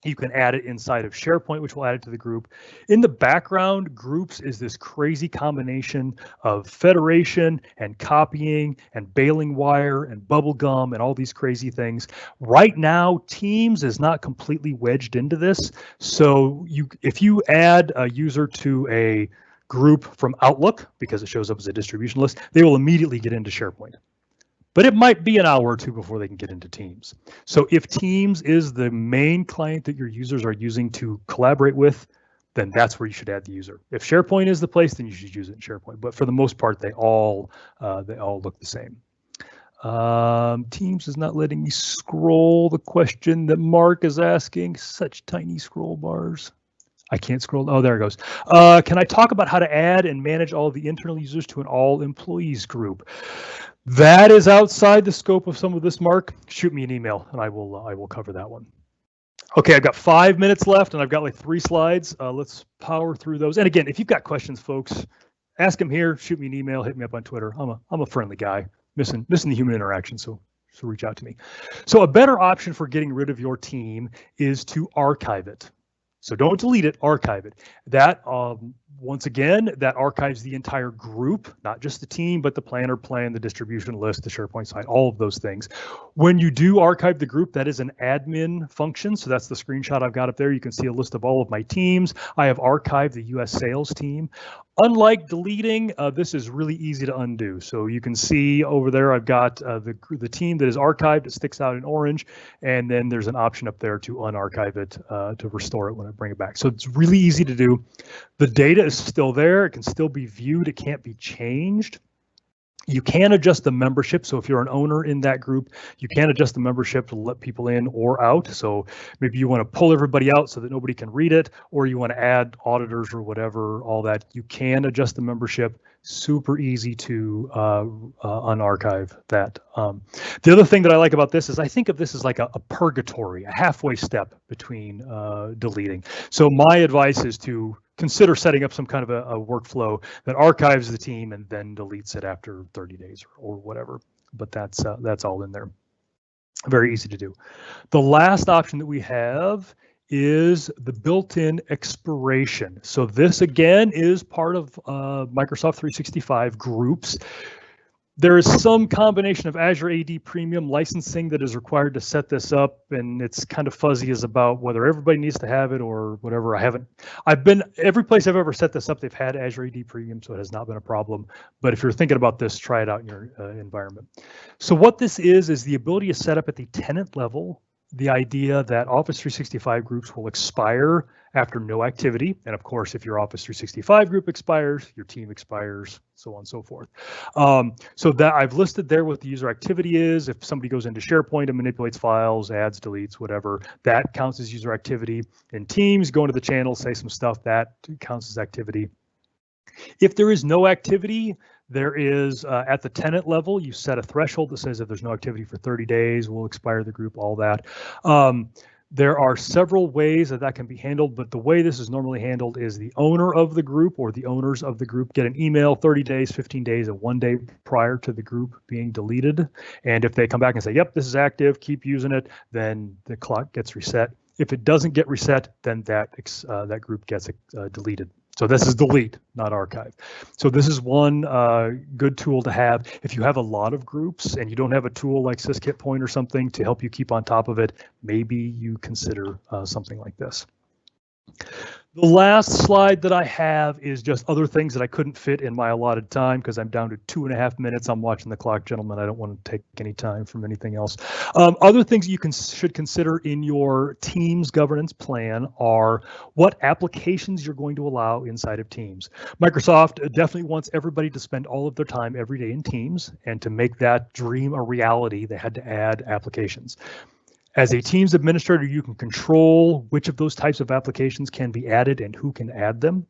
You can add it inside of SharePoint, which will add it to the group. In the background, groups is this crazy combination of federation and copying and bailing wire and bubblegum and all these crazy things. Right now, Teams is not completely wedged into this. So if you add a user to a group from Outlook, because it shows up as a distribution list, they will immediately get into SharePoint. But it might be an hour or two before they can get into Teams. So if Teams is the main client that your users are using to collaborate with, then that's where you should add the user. If SharePoint is the place, then you should use it in SharePoint. But for the most part, they all look the same. Teams is not letting me scroll the question that Mark is asking. Such tiny scroll bars. I can't scroll. Oh, there it goes. Can I talk about how to add and manage all of the internal users to an all employees group? That is outside the scope of some of this, Mark. Shoot me an email and I will cover that one. Okay, I've got 5 minutes left and I've got like 3 slides. Let's power through those. And again, if you've got questions, folks, ask them here, shoot me an email, hit me up on Twitter. I'm a friendly guy, missing the human interaction, so reach out to me. So a better option for getting rid of your team is to archive it. So don't delete it, archive it. That, once again, that archives the entire group, not just the team, but the planner, plan, the distribution list, the SharePoint site, all of those things. When you do archive the group, that is an admin function. So that's the screenshot I've got up there. You can see a list of all of my teams. I have archived the US sales team. Unlike deleting, this is really easy to undo. So you can see over there, I've got the team that is archived. It sticks out in orange, and then there's an option up there to unarchive it to restore it when I bring it back. So it's really easy to do. The data is still there. It can still be viewed. It can't be changed. You can adjust the membership. So if you're an owner in that group, you can adjust the membership to let people in or out. So maybe you want to pull everybody out so that nobody can read it, or you want to add auditors or whatever, all that. You can adjust the membership. Super easy to unarchive that. The other thing that I like about this is I think of this as like a purgatory, a halfway step between deleting. So my advice is to consider setting up some kind of a workflow that archives the team and then deletes it after 30 days or whatever. But that's all in there. Very easy to do. The last option that we have is the built-in expiration. So this again is part of Microsoft 365 groups. There is some combination of Azure AD Premium licensing that is required to set this up, and it's kind of fuzzy as about whether everybody needs to have it or whatever. Every place I've ever set this up, they've had Azure AD Premium, so it has not been a problem. But if you're thinking about this, try it out in your environment. So what this is the ability to set up at the tenant level the idea that Office 365 groups will expire after no activity. And of course, if your Office 365 group expires, your team expires, so on and so forth. So that I've listed there what the user activity is. If somebody goes into SharePoint and manipulates files, adds, deletes, whatever, that counts as user activity. In Teams, go into the channel, say some stuff, that counts as activity. If there is no activity, there is at the tenant level, you set a threshold that says if there's no activity for 30 days, we'll expire the group, all that. There are several ways that can be handled, but the way this is normally handled is the owner of the group or the owners of the group get an email 30 days, 15 days, and 1 day prior to the group being deleted. And if they come back and say, yep, this is active, keep using it, then the clock gets reset. If it doesn't get reset, then that group gets deleted. So this is delete, not archive. So this is one good tool to have. If you have a lot of groups and you don't have a tool like Syskit Point or something to help you keep on top of it, maybe you consider something like this. The last slide that I have is just other things that I couldn't fit in my allotted time because I'm down to 2.5 minutes. I'm watching the clock, gentlemen. I don't want to take any time from anything else. Other things you should consider in your Teams governance plan are what applications you're going to allow inside of Teams. Microsoft definitely wants everybody to spend all of their time every day in Teams, and to make that dream a reality, they had to add applications. As a Teams administrator, you can control which of those types of applications can be added and who can add them.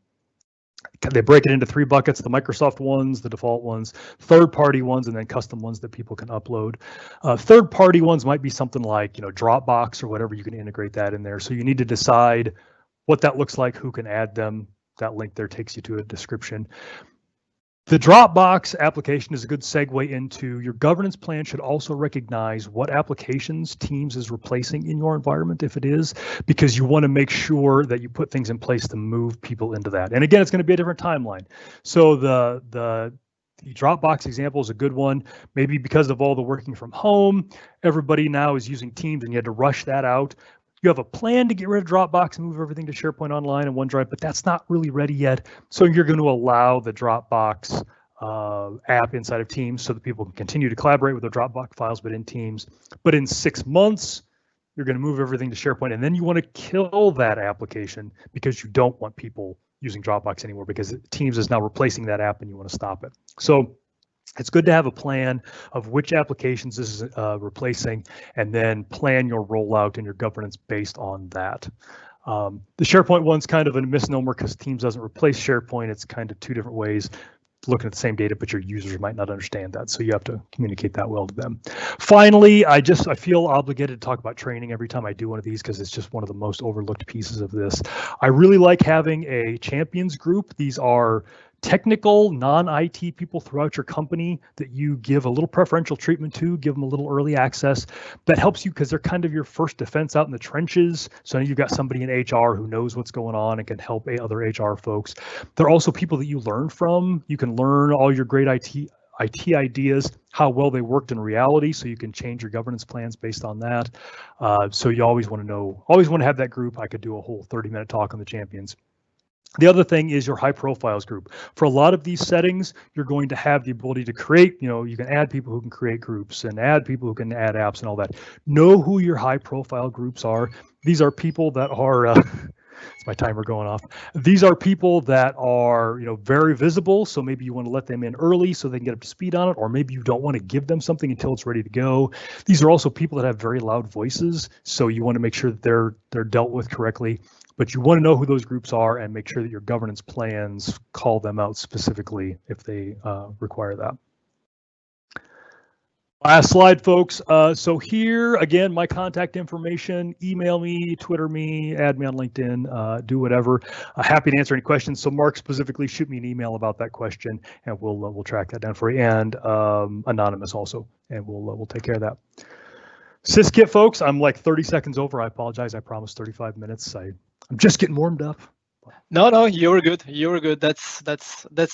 They break it into 3 buckets: the Microsoft ones, the default ones, third-party ones, and then custom ones that people can upload. Third-party ones might be something like, Dropbox or whatever. You can integrate that in there. So you need to decide what that looks like, who can add them. That link there takes you to a description. The Dropbox application is a good segue into your governance plan. Should also recognize what applications Teams is replacing in your environment, if it is, because you want to make sure that you put things in place to move people into that. And again, it's going to be a different timeline. So the Dropbox example is a good one. Maybe because of all the working from home, everybody now is using Teams and you had to rush that out. You have a plan to get rid of Dropbox and move everything to SharePoint Online and OneDrive, but that's not really ready yet. So you're going to allow the Dropbox app inside of Teams so that people can continue to collaborate with their Dropbox files, but in Teams. But in 6 months, you're going to move everything to SharePoint, and then you want to kill that application because you don't want people using Dropbox anymore, because Teams is now replacing that app and you want to stop it. So It's good to have a plan of which applications this is replacing, and then plan your rollout and your governance based on that. The SharePoint one's kind of a misnomer because Teams doesn't replace SharePoint. It's kind of two different ways looking at the same data, but your users might not understand that. So you have to communicate that well to them. Finally, I feel obligated to talk about training every time I do one of these because it's just one of the most overlooked pieces of this. I really like having a champions group. These are technical, non-IT people throughout your company that you give a little preferential treatment to, give them a little early access. That helps you because they're kind of your first defense out in the trenches. So you've got somebody in HR who knows what's going on and can help other HR folks. They're also people that you learn from. You can learn all your great IT ideas, how well they worked in reality, so you can change your governance plans based on that. So you always want to have that group. I could do a whole 30-minute talk on the champions. The other thing is your high profiles group. For a lot of these settings, you're going to have the ability to create, you can add people who can create groups and add people who can add apps and all that. Know who your high profile groups are. These are people that are, it's my timer going off. These are people that are, very visible. So maybe you want to let them in early so they can get up to speed on it, or maybe you don't want to give them something until it's ready to go. These are also people that have very loud voices. So you want to make sure that they're dealt with correctly. But you want to know who those groups are and make sure that your governance plans call them out specifically if they require that. Last slide, folks. So here, again, my contact information, email me, Twitter me, add me on LinkedIn, do whatever. Happy to answer any questions. So Mark, specifically, shoot me an email about that question and we'll track that down for you, and anonymous also, and we'll take care of that. Syskit, folks, I'm like 30 seconds over. I apologize. I promised 35 minutes. I'm just getting warmed up. No, you were good. You were good. That's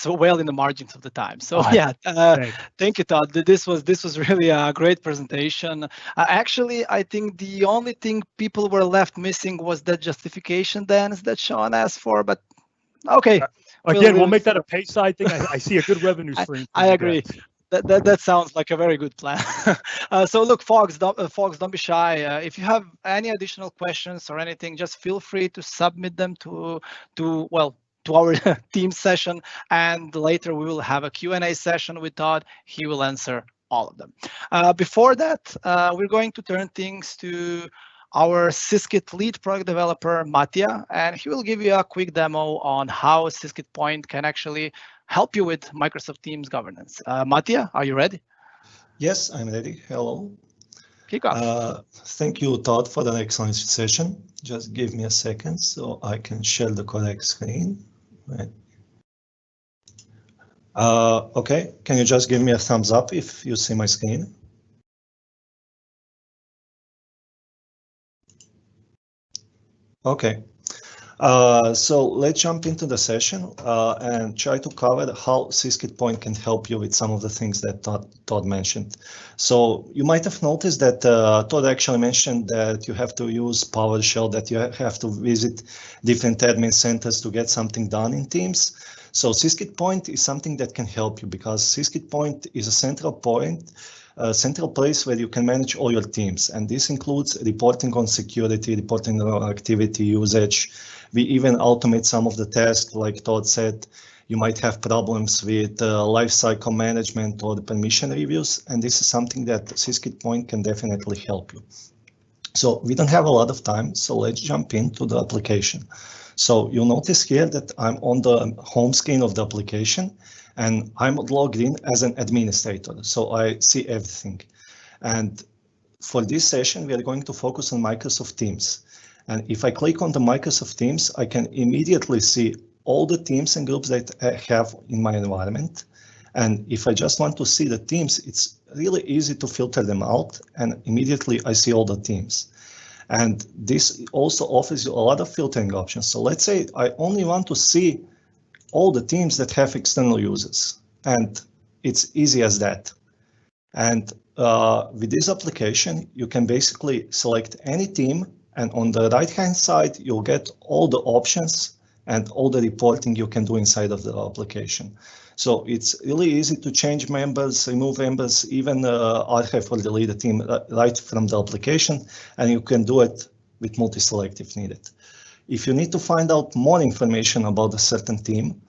well in the margins of the time. So thank you, Todd. This was really a great presentation. Actually, I think the only thing people were left missing was that justification dance that Sean asked for. But okay. Again, we'll make that a pay side thing. I see a good revenue stream. I agree. Guys. That sounds like a very good plan. So look, folks, don't be shy. If you have any additional questions or anything, just feel free to submit them to our team session, and later we will have a Q&A session with Todd. He will answer all of them. Before that, we're going to turn things to our Syskit lead product developer, Mattia, and he will give you a quick demo on how Syskit Point can actually help you with Microsoft Teams governance. Mattia, are you ready? Yes, I'm ready. Hello. Kick off. Thank you, Todd, for the excellent session. Just give me a second so I can share the correct screen. Right. Okay, can you just give me a thumbs up if you see my screen? Okay, so let's jump into the session and try to cover how Syskit Point can help you with some of the things that Todd mentioned. So you might have noticed that Todd actually mentioned that you have to use PowerShell, that you have to visit different admin centers to get something done in Teams. So Syskit Point is something that can help you, because Syskit Point is a central point, a central place where you can manage all your teams. And this includes reporting on security, reporting on activity usage. We even automate some of the tasks, like Todd said. You might have problems with lifecycle management or the permission reviews. And this is something that Syskit Point can definitely help you. So we don't have a lot of time, so let's jump into the application. So you'll notice here that I'm on the home screen of the application, and I'm logged in as an administrator, so I see everything. And for this session, we are going to focus on Microsoft Teams. And if I click on the Microsoft Teams, I can immediately see all the teams and groups that I have in my environment. And if I just want to see the teams, it's really easy to filter them out, and immediately I see all the teams. And this also offers you a lot of filtering options. So let's say I only want to see all the teams that have external users, and it's easy as that. And with this application, you can basically select any team, and on the right-hand side, you'll get all the options and all the reporting you can do inside of the application. So it's really easy to change members, remove members, even archive or delete the team right from the application, and you can do it with multi-select if needed. If you need to find out more information about a certain team,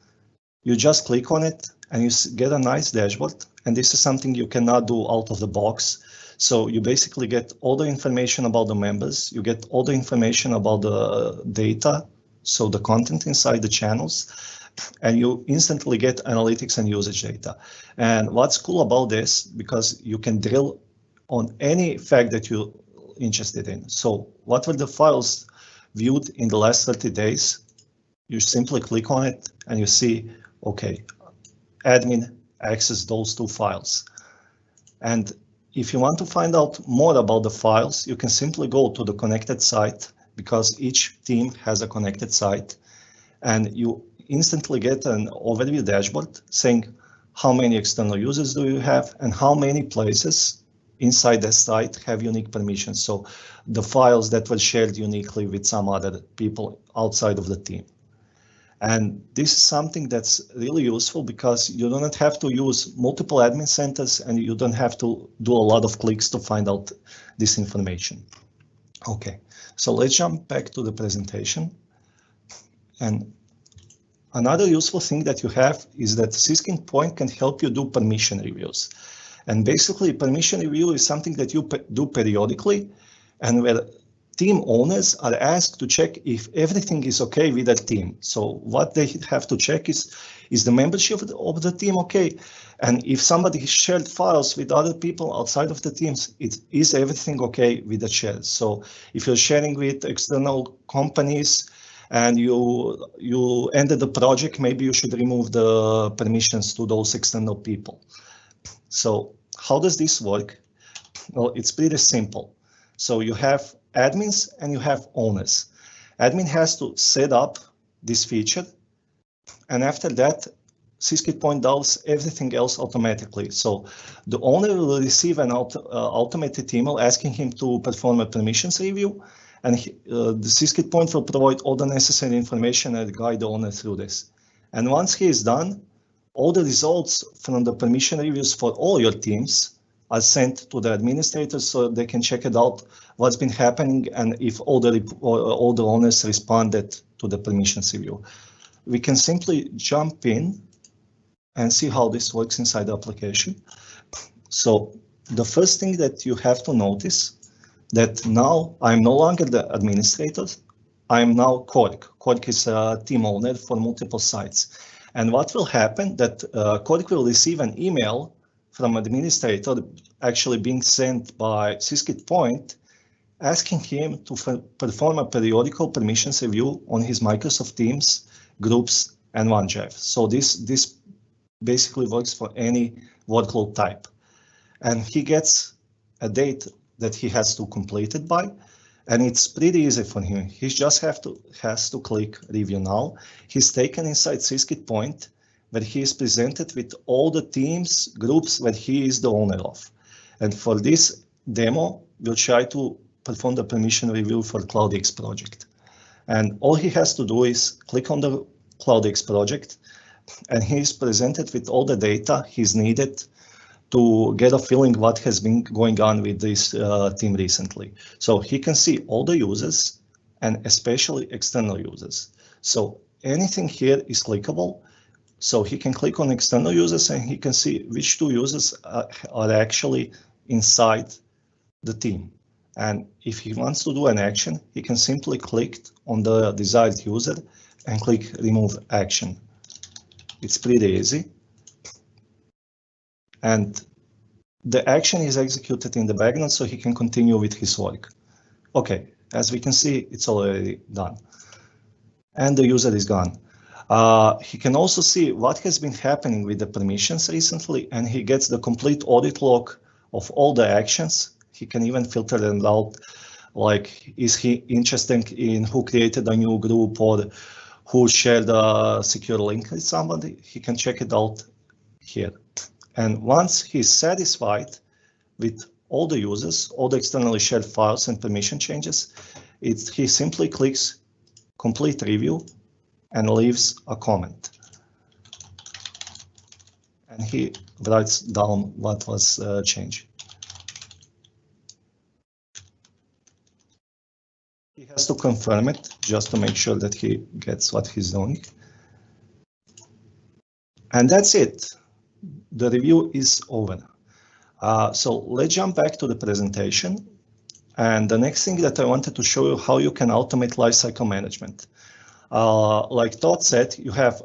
you just click on it and you get a nice dashboard. And this is something you cannot do out of the box. So you basically get all the information about the members, you get all the information about the data, so the content inside the channels, and you instantly get analytics and usage data. And what's cool about this, because you can drill on any fact that you're interested in. So what were the files viewed in the last 30 days? You simply click on it and you see, okay, admin access those 2 files. And if you want to find out more about the files, you can simply go to the connected site, because each team has a connected site, and you instantly get an overview dashboard saying how many external users do you have and how many places inside the site have unique permissions. So the files that were shared uniquely with some other people outside of the team. And this is something that's really useful because you don't have to use multiple admin centers and you don't have to do a lot of clicks to find out this information. Okay, so let's jump back to the presentation. And another useful thing that you have is that Syskit Point can help you do permission reviews. And basically, permission review is something that you do periodically, and where team owners are asked to check if everything is okay with their team. So what they have to check is the membership of the team okay? And if somebody shared files with other people outside of the teams, is everything okay with the shares? So if you're sharing with external companies and you ended the project, maybe you should remove the permissions to those external people. So how does this work? Well, it's pretty simple. So you have admins and you have owners. Admin has to set up this feature, and after that, Syskit Point does everything else automatically. So the owner will receive an automated email asking him to perform a permissions review, and the Syskit Point will provide all the necessary information and guide the owner through this. And once he is done, all the results from the permission reviews for all your teams are sent to the administrators so they can check it out, what's been happening, and if all the owners responded to the permissions review. We can simply jump in and see how this works inside the application. So the first thing that you have to notice that now I'm no longer the administrator, I'm now Cork. Cork is a team owner for multiple sites. And what will happen that Cork will receive an email from administrator actually being sent by Syskit Point asking him to perform a periodical permissions review on his Microsoft Teams, groups, and OneDrive. So this basically works for any workload type. And he gets a date that he has to complete it by, and it's pretty easy for him. He just has to click Review Now. He's taken inside Syskit Point, where he is presented with all the teams, groups that he is the owner of. And for this demo, we'll try to perform the permission review for CloudX project. And all he has to do is click on the CloudX project, and he is presented with all the data he's needed to get a feeling what has been going on with this team recently. So he can see all the users and especially external users. So anything here is clickable. So he can click on external users and he can see which 2 users are actually inside the team. And if he wants to do an action, he can simply click on the desired user and click Remove Action. It's pretty easy. And the action is executed in the background so he can continue with his work. Okay, as we can see, it's already done. And the user is gone. He can also see what has been happening with the permissions recently, and he gets the complete audit log of all the actions. He can even filter them out, like is he interested in who created a new group or who shared a secure link with somebody. He can check it out here. And once he's satisfied with all the users, all the externally shared files and permission changes, he simply clicks Complete Review and leaves a comment. And he writes down what was changed. He has to confirm it just to make sure that he gets what he's doing. And that's it. the review is over. So let's jump back to the presentation. And the next thing that I wanted to show you how you can automate lifecycle management. Like Todd said, you have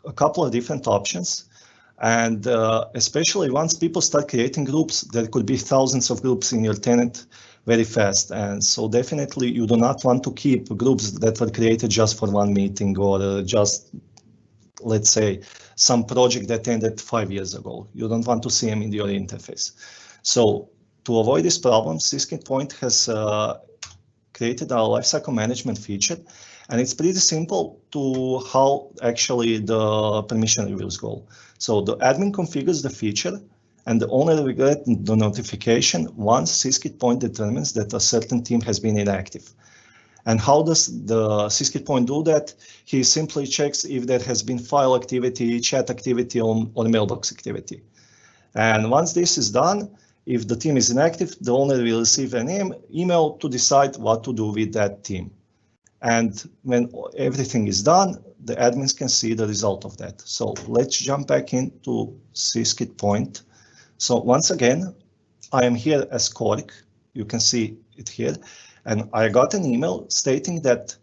a couple of different options. And especially once people start creating groups, there could be thousands of groups in your tenant very fast. And so definitely you do not want to keep groups that were created just for one meeting or just, let's say, some project that ended 5 years ago. You don't want to see them in your interface. So to avoid this problem, Syskit Point has created a lifecycle management feature, and it's pretty simple to how actually the permission reviews go. So the admin configures the feature, and the owner will get the notification once Syskit Point determines that a certain team has been inactive. And how does the Syskit Point do that? He simply checks if there has been file activity, chat activity, or mailbox activity. And once this is done, if the team is inactive, the owner will receive an email to decide what to do with that team. And when everything is done, the admins can see the result of that. So let's jump back into Syskit Point. So once again, I am here as Cork. You can see it here. And I got an email stating that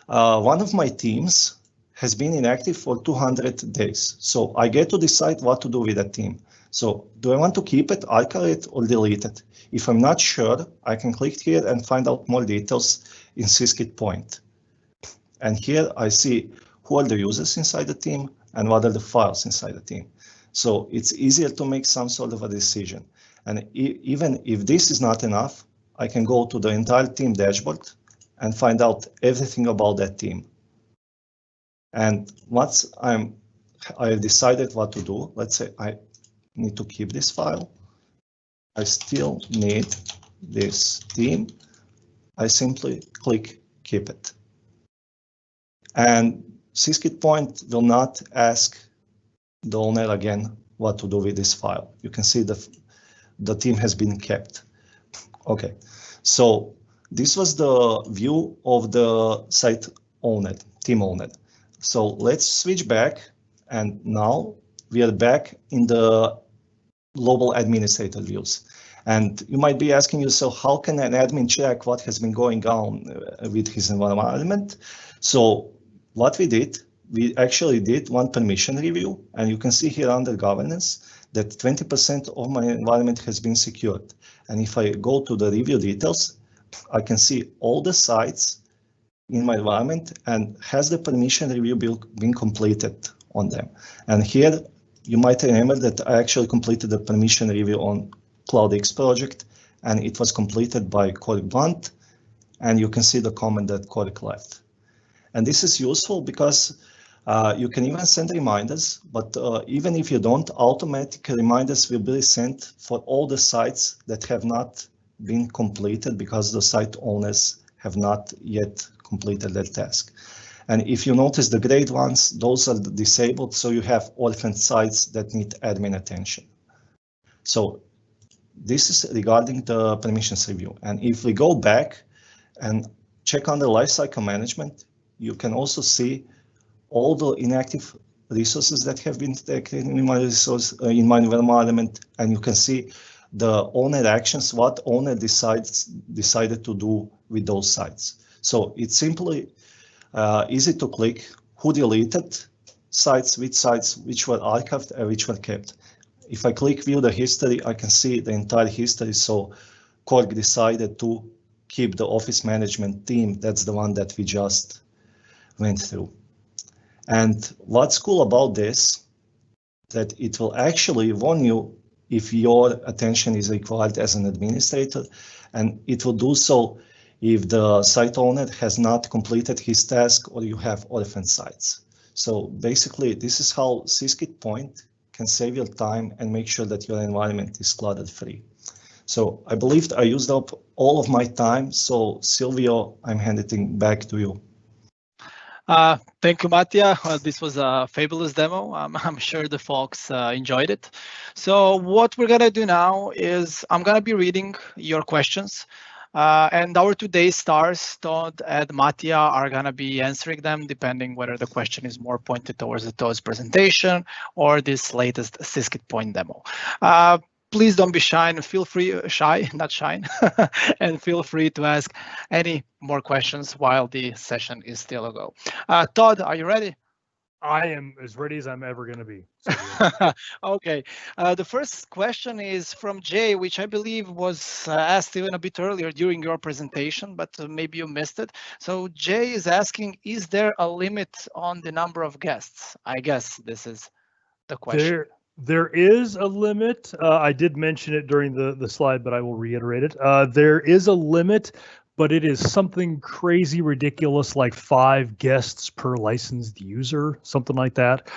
one of my teams has been inactive for 200 days. So I get to decide what to do with that team. So do I want to keep it, archive it, or delete it? If I'm not sure, I can click here and find out more details in Syskit Point. And here I see who are the users inside the team and what are the files inside the team. So it's easier to make some sort of a decision. And even if this is not enough, I can go to the entire team dashboard and find out everything about that team. And once I've decided what to do, let's say I need to keep this file. I still need this team. I simply click keep it. And Syskit Point will not ask the owner again what to do with this file. You can see the team has been kept. Okay, so this was the view of the site owner, team owner. So let's switch back, and now we are back in the global administrator views. And you might be asking yourself, how can an admin check what has been going on with his environment? So what we actually did one permission review, and you can see here under governance that 20% of my environment has been secured. And if I go to the review details, I can see all the sites in my environment and has the permission review been completed on them. And here you might remember that I actually completed the permission review on CloudX project, and it was completed by Cork Blunt, and you can see the comment that Cork left. And this is useful because you can even send reminders, but even if you don't, automatic reminders will be sent for all the sites that have not been completed because the site owners have not yet completed their task. And if you notice the grade ones, those are disabled, so you have orphan sites that need admin attention. So this is regarding the permissions review. And if we go back and check on the lifecycle management, you can also see all the inactive resources that have been detected in my in my environment, and you can see the owner actions, what owner decided to do with those sites. So it's simply easy to click who deleted sites, which were archived, and which were kept. If I click view the history, I can see the entire history. So Cork decided to keep the office management team. That's the one that we just went through. And what's cool about this, that it will actually warn you if your attention is required as an administrator, and it will do so if the site owner has not completed his task or you have orphan sites. So basically, this is how Syskit Point can save your time and make sure that your environment is clutter free. So I believe I used up all of my time. So Silvio, I'm handing back to you. Thank you, Mattia. This was a fabulous demo. I'm sure the folks enjoyed it. So what we're going to do now is I'm going to be reading your questions. And our today's stars, Todd and Mattia, are going to be answering them depending whether the question is more pointed towards the Todd's presentation or this latest Syskit Point demo. Please don't be shy and feel free, not shy, and feel free to ask any more questions while the session is still a go. Todd, are you ready? I am as ready as I'm ever going to be. Okay. The first question is from Jay, which I believe was asked even a bit earlier during your presentation, but maybe you missed it. So Jay is asking, is there a limit on the number of guests? I guess this is the question. There is a limit. I did mention it during the slide, but I will reiterate it. There is a limit, but it is something crazy ridiculous like 5 guests per licensed user, something like that.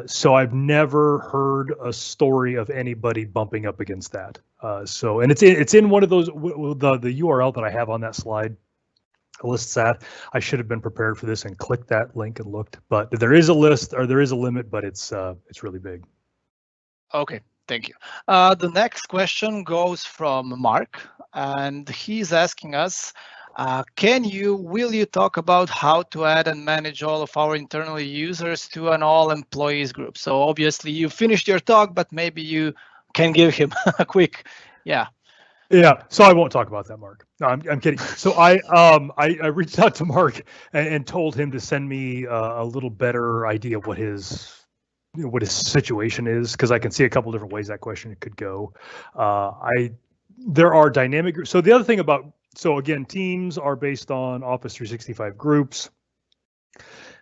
So I've never heard a story of anybody bumping up against that. And it's in one of those, the URL that I have on that slide lists that. I should have been prepared for this and clicked that link and looked, but there is a list, or there is a limit, but it's really big. Okay, thank you. The next question goes from Mark, and he's asking us, will you talk about how to add and manage all of our internal users to an all employees group? So obviously you finished your talk, but maybe you can give him a quick, yeah. Yeah, so I won't talk about that, Mark. No, I'm kidding. So I reached out to Mark and told him to send me a little better idea of what his situation is, because I can see a couple different ways that question could go. There are dynamic groups. So the other thing so again, teams are based on Office 365 groups.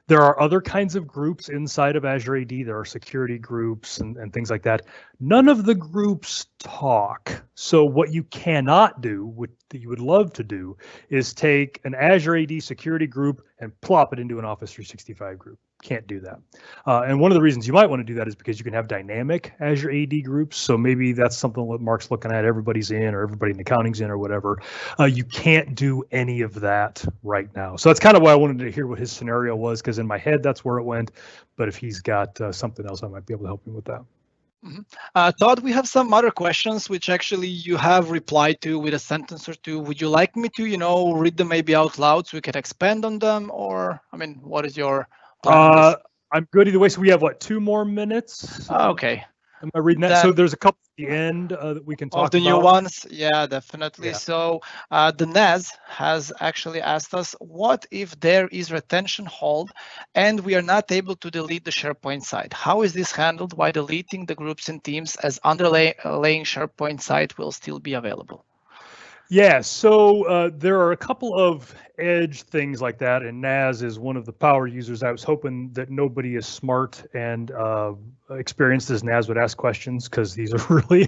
There are other kinds of groups inside of Azure AD. There are security groups and things like that. None of the groups talk. So what you cannot do, what you would love to do, is take an Azure AD security group and plop it into an Office 365 group. Can't do that. And one of the reasons you might want to do that is because you can have dynamic Azure AD groups. So maybe that's something that Mark's looking at, everybody's in, or everybody in accounting's in, or whatever. You can't do any of that right now. So that's kind of why I wanted to hear what his scenario was, because in my head, that's where it went. But if he's got something else, I might be able to help him with that. Mm-hmm. Todd, we have some other questions which actually you have replied to with a sentence or two. Would you like me to, read them maybe out loud so we can expand on them? Or, what is your plan? I'm good either way. So we have, 2 more minutes? Okay. Am I reading that? So there's a couple at the end that we can talk about. Of the new ones? Yeah, definitely. Yeah. So the Naz has actually asked us, what if there is retention hold and we are not able to delete the SharePoint site? How is this handled while deleting the groups and teams, as underlying SharePoint site will still be available? Yeah, so there are a couple of edge things like that, and Naz is one of the power users. I was hoping that nobody as smart and experienced as Naz would ask questions, because these are really,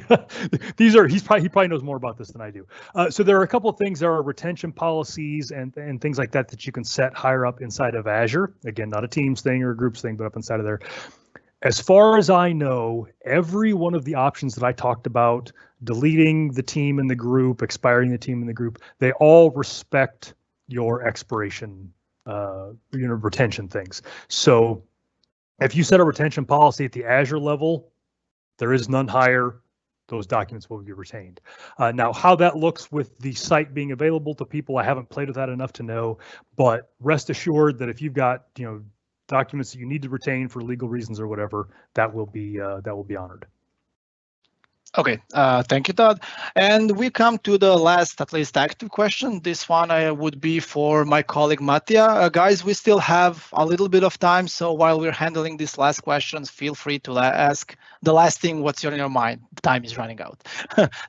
he probably knows more about this than I do. So there are a couple of things. There are retention policies and things like that that you can set higher up inside of Azure. Again, not a Teams thing or a groups thing, but up inside of there. As far as I know, every one of the options that I talked about, deleting the team in the group, expiring the team in the group, they all respect your expiration, retention things. So if you set a retention policy at the Azure level, there is none higher, those documents will be retained. Now, how that looks with the site being available to people, I haven't played with that enough to know, but rest assured that if you've got, documents that you need to retain for legal reasons or whatever, that will be honored. Okay, thank you, Todd. And we come to the last, at least active question. This one would be for my colleague Mattia. Guys, we still have a little bit of time, so while we're handling these last questions, feel free to ask the last thing what's on your mind. Time is running out.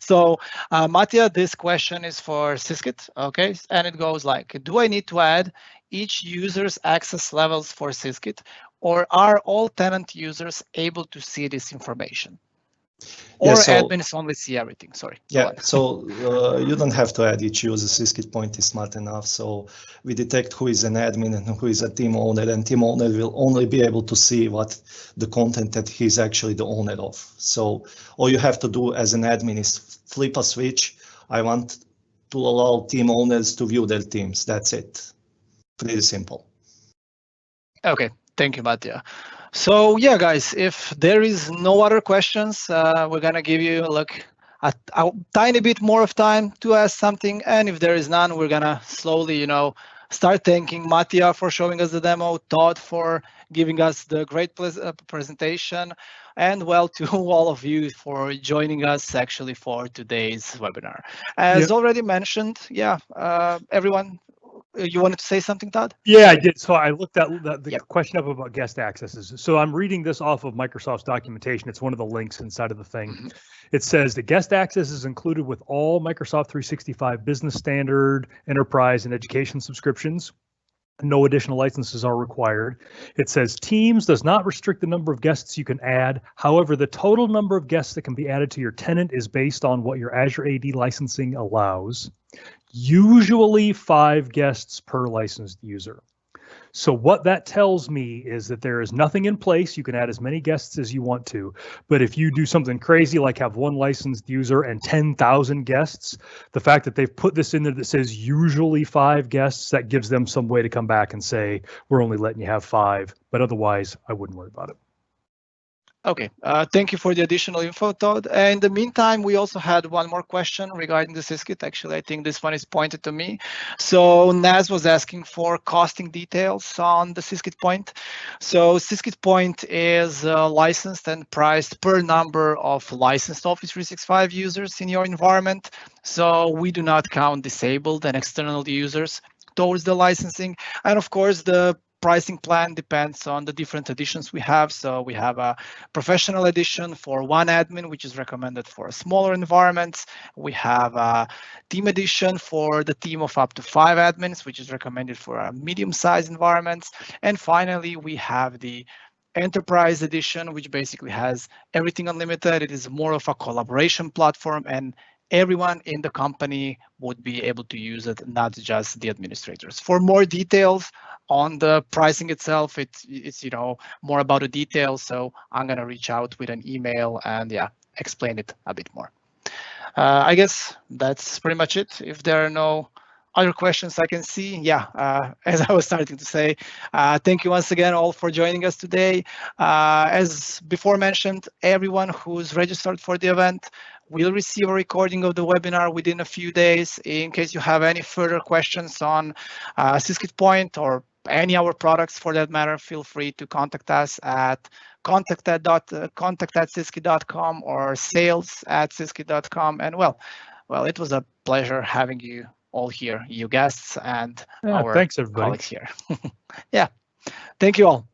So, Mattia, this question is for Syskit, okay? And it goes like, do I need to add each user's access levels for Syskit, or are all tenant users able to see this information? Or admins only see everything, sorry. Yeah, so you don't have to add each user. Syskit Point is smart enough. So we detect who is an admin and who is a team owner, and team owner will only be able to see what the content that he's actually the owner of. So all you have to do as an admin is flip a switch. I want to allow team owners to view their teams. That's it. Pretty simple. Okay, thank you, Mattia. So yeah, guys, if there is no other questions, we're gonna give you a tiny bit more of time to ask something. And if there is none, we're gonna slowly, start thanking Mattia for showing us the demo, Todd for giving us the great presentation, and well, to all of you for joining us actually for today's webinar. As already mentioned, everyone, you wanted to say something, Todd? Yeah, I did. So I looked at the question up about guest accesses. So I'm reading this off of Microsoft's documentation. It's one of the links inside of the thing. Mm-hmm. It says the guest access is included with all Microsoft 365 Business Standard, Enterprise, and Education subscriptions. No additional licenses are required. It says Teams does not restrict the number of guests you can add. However, the total number of guests that can be added to your tenant is based on what your Azure AD licensing allows. Usually 5 guests per licensed user. So what that tells me is that there is nothing in place. You can add as many guests as you want to, but if you do something crazy like have 1 licensed user and 10,000 guests, the fact that they've put this in there that says usually 5 guests, that gives them some way to come back and say, we're only letting you have 5, but otherwise I wouldn't worry about it. Okay, thank you for the additional info, Todd. In the meantime, we also had one more question regarding the Syskit. Actually, I think this one is pointed to me. So Naz was asking for costing details on the Syskit Point. So Syskit Point is licensed and priced per number of licensed Office 365 users in your environment. So we do not count disabled and external users towards the licensing. And of course, the pricing plan depends on the different editions we have. So we have a professional edition for 1 admin, which is recommended for smaller environments. We have a team edition for the team of up to 5 admins, which is recommended for medium-sized environments. And finally, we have the Enterprise edition, which basically has everything unlimited. It is more of a collaboration platform, and everyone in the company would be able to use it, not just the administrators. For more details on the pricing itself, it's more about the details. So I'm gonna reach out with an email and explain it a bit more. I guess that's pretty much it. If there are no other questions I can see, as I was starting to say, thank you once again all for joining us today. As before mentioned, everyone who's registered for the event will receive a recording of the webinar within a few days. In case you have any further questions on Syskit Point or any of our products for that matter, feel free to contact us at contact@syskit.com or sales@syskit.com. And well, it was a pleasure having you all here, you guests and our thanks everybody. colleagues here. Thank you all.